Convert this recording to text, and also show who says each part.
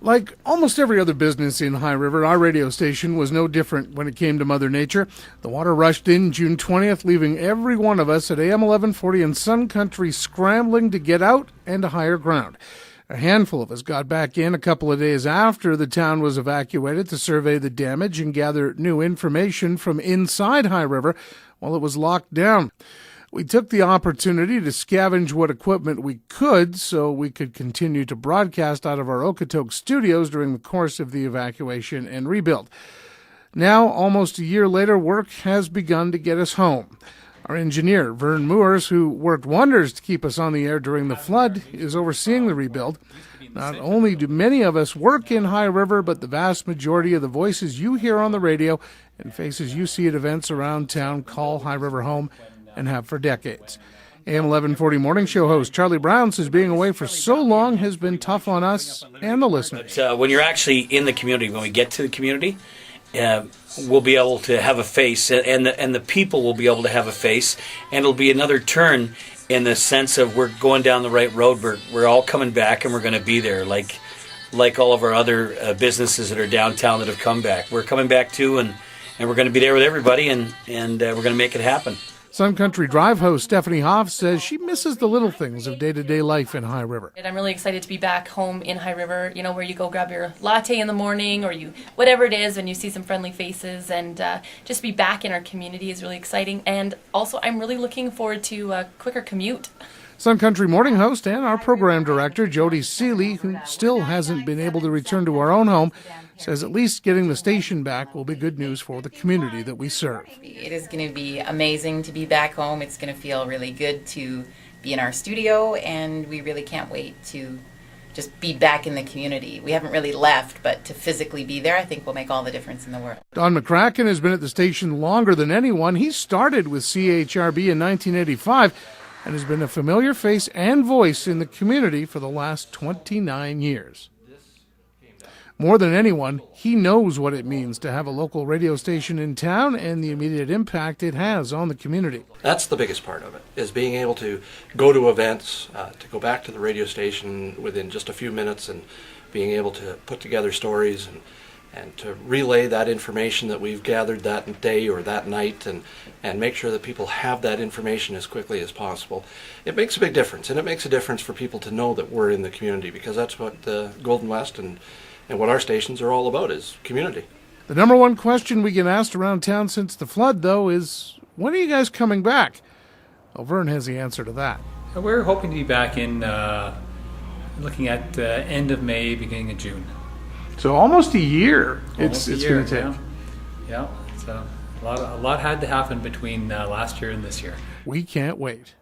Speaker 1: Like almost every other business in High River, our radio station was no different when it came to Mother Nature. The water rushed in June 20th, leaving every one of us at AM 1140 in Sun Country scrambling to get out and to higher ground. A handful of us got back in a couple of days after the town was evacuated to survey the damage and gather new information from inside High River while it was locked down. We took the opportunity to scavenge what equipment we could so we could continue to broadcast out of our Okootoks studios during the course of the evacuation and rebuild. Now, almost a year later, work has begun to get us home. Our engineer, Vern Moores, who worked wonders to keep us on the air during the flood, is overseeing the rebuild. Not only do many of us work in High River, but the vast majority of the voices you hear on the radio and faces you see at events around town call High River home and have for decades. AM 1140 morning show host Charlie Brown says being away for so long has been tough on us and the listeners.
Speaker 2: When you're actually in the community, when we get to the community, we'll be able to have a face, and the people will be able to have a face, and it'll be another turn in the sense of we're going down the right road. We're all coming back, and we're going to be there, like all of our other businesses that are downtown that have come back. We're coming back too, and we're going to be there with everybody, and we're going to make it happen.
Speaker 1: Sun Country Drive host Stephanie Hoff says she misses the little things of day-to-day life in High River.
Speaker 3: I'm really excited to be back home in High River, where you go grab your latte in the morning or whatever it is, and you see some friendly faces, and just be back in our community is really exciting. And also I'm really looking forward to a quicker commute.
Speaker 1: Sun Country morning host and our program director, Jody Seeley, who still hasn't been able to return to our own home, says at least getting the station back will be good news for the community that we serve.
Speaker 4: It is going to be amazing to be back home. It's going to feel really good to be in our studio, and we really can't wait to just be back in the community. We haven't really left, but to physically be there, I think will make all the difference in the world.
Speaker 1: Don McCracken has been at the station longer than anyone. He started with CHRB in 1985 and has been a familiar face and voice in the community for the last 29 years. More than anyone, he knows what it means to have a local radio station in town and the immediate impact it has on the community.
Speaker 5: That's the biggest part of it, is being able to go to events, to go back to the radio station within just a few minutes, and being able to put together stories and to relay that information that we've gathered that day or that night, and make sure that people have that information as quickly as possible. It makes a big difference, and it makes a difference for people to know that we're in the community, because that's what Golden West and what our stations are all about, is community.
Speaker 1: The number one question we get asked around town since the flood, though, is when are you guys coming back? Well, Vern has the answer to that.
Speaker 6: We're hoping to be back in, looking at end of May, beginning of June.
Speaker 1: So almost a year it's
Speaker 6: going
Speaker 1: to take.
Speaker 6: Yeah. So a lot had to happen between last year and this year.
Speaker 1: We can't wait.